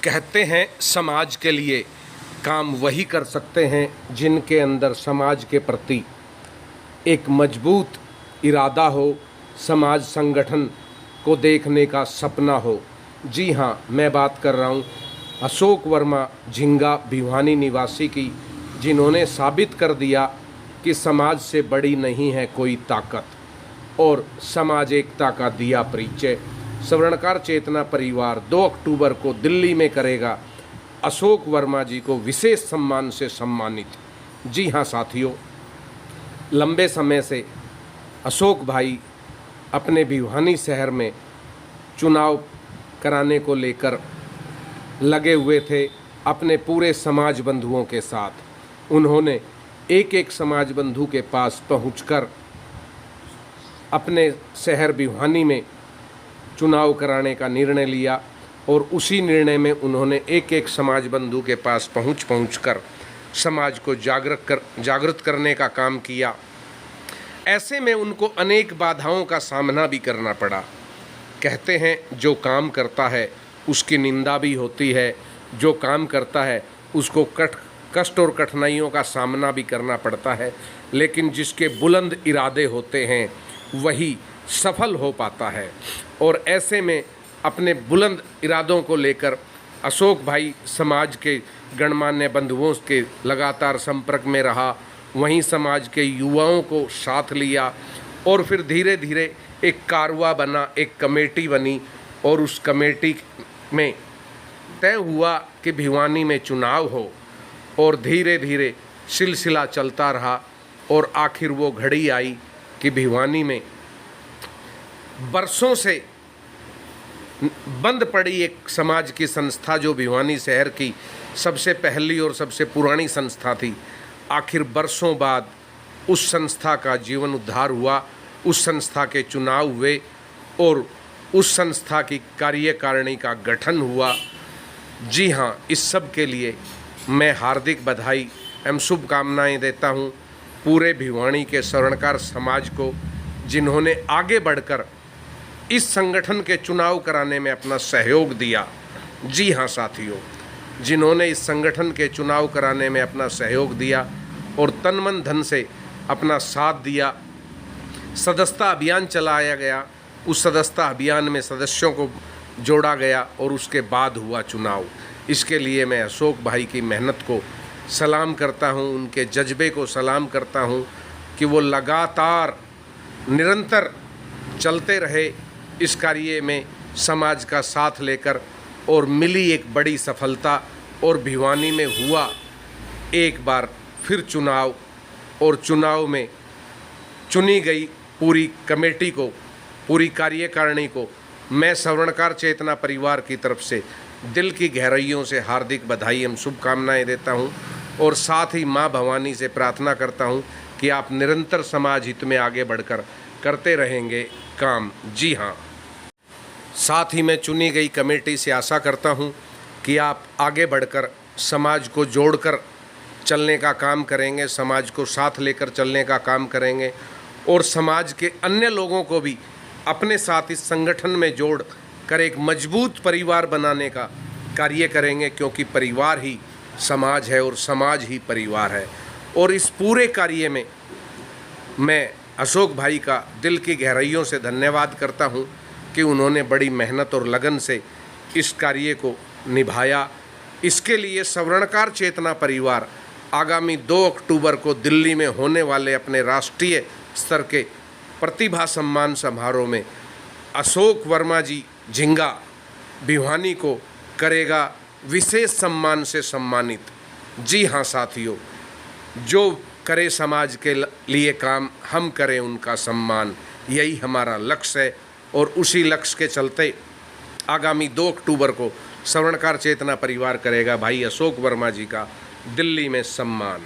कहते हैं समाज के लिए काम वही कर सकते हैं जिनके अंदर समाज के प्रति एक मजबूत इरादा हो, समाज संगठन को देखने का सपना हो। जी हाँ, मैं बात कर रहा हूँ अशोक वर्मा झिंगा भिवानी निवासी की, जिन्होंने साबित कर दिया कि समाज से बड़ी नहीं है कोई ताकत और समाज एकता का दिया परिचय। स्वर्णकार चेतना परिवार 2 अक्टूबर को दिल्ली में करेगा अशोक वर्मा जी को विशेष सम्मान से सम्मानित। जी हाँ साथियों, लंबे समय से अशोक भाई अपने भिवानी शहर में चुनाव कराने को लेकर लगे हुए थे अपने पूरे समाज बंधुओं के साथ। उन्होंने एक एक समाज बंधु के पास पहुंचकर अपने शहर भिवानी में चुनाव कराने का निर्णय लिया और उसी निर्णय में उन्होंने एक एक समाज बंधु के पास पहुंचकर समाज को जागृत करने का काम किया। ऐसे में उनको अनेक बाधाओं का सामना भी करना पड़ा। कहते हैं जो काम करता है उसकी निंदा भी होती है, जो काम करता है उसको कष्ट और कठिनाइयों का सामना भी करना पड़ता है, लेकिन जिसके बुलंद इरादे होते हैं वही सफल हो पाता है। और ऐसे में अपने बुलंद इरादों को लेकर अशोक भाई समाज के गणमान्य बंधुओं के लगातार संपर्क में रहा, वहीं समाज के युवाओं को साथ लिया और फिर धीरे धीरे एक कारवा बना, एक कमेटी बनी और उस कमेटी में तय हुआ कि भिवानी में चुनाव हो और धीरे धीरे सिलसिला चलता रहा और आखिर वो घड़ी आई कि भिवानी में बरसों से बंद पड़ी एक समाज की संस्था जो भिवानी शहर की सबसे पहली और सबसे पुरानी संस्था थी, आखिर बरसों बाद उस संस्था का जीवन उद्धार हुआ, उस संस्था के चुनाव हुए और उस संस्था की कार्यकारिणी का गठन हुआ। जी हाँ, इस सब के लिए मैं हार्दिक बधाई एवं शुभकामनाएं देता हूँ पूरे भिवानी के स्वर्णकार समाज को, जिन्होंने आगे बढ़कर इस संगठन के चुनाव कराने में अपना सहयोग दिया। जी हाँ साथियों, जिन्होंने इस संगठन के चुनाव कराने में अपना सहयोग दिया और तन मन धन से अपना साथ दिया। सदस्यता अभियान चलाया गया, उस सदस्यता अभियान में सदस्यों को जोड़ा गया और उसके बाद हुआ चुनाव। इसके लिए मैं अशोक भाई की मेहनत को सलाम करता हूं, उनके जज्बे को सलाम करता हूं कि वो लगातार निरंतर चलते रहे इस कार्य में समाज का साथ लेकर और मिली एक बड़ी सफलता। और भिवानी में हुआ एक बार फिर चुनाव और चुनाव में चुनी गई पूरी कमेटी को, पूरी कार्यकारिणी को मैं स्वर्णकार चेतना परिवार की तरफ से दिल की गहराइयों से हार्दिक बधाई एवं शुभकामनाएं देता हूं और साथ ही मां भवानी से प्रार्थना करता हूं कि आप निरंतर समाज हित में आगे बढ़कर करते रहेंगे काम। जी हाँ, साथ ही मैं चुनी गई कमेटी से आशा करता हूं कि आप आगे बढ़कर समाज को जोड़कर चलने का काम करेंगे, समाज को साथ लेकर चलने का काम करेंगे और समाज के अन्य लोगों को भी अपने साथ इस संगठन में जोड़ कर एक मजबूत परिवार बनाने का कार्य करेंगे, क्योंकि परिवार ही समाज है और समाज ही परिवार है। और इस पूरे कार्य में मैं अशोक भाई का दिल की गहराइयों से धन्यवाद करता हूं कि उन्होंने बड़ी मेहनत और लगन से इस कार्य को निभाया। इसके लिए स्वर्णकार चेतना परिवार आगामी 2 अक्टूबर को दिल्ली में होने वाले अपने राष्ट्रीय स्तर के प्रतिभा सम्मान समारोह में अशोक वर्मा जी झिंगा भिवानी को करेगा विशेष सम्मान से सम्मानित। जी हाँ साथियों, जो करे समाज के लिए काम, हम करें उनका सम्मान, यही हमारा लक्ष्य है। और उसी लक्ष्य के चलते आगामी 2 अक्टूबर को स्वर्णकार चेतना परिवार करेगा भाई अशोक वर्मा जी का दिल्ली में सम्मान।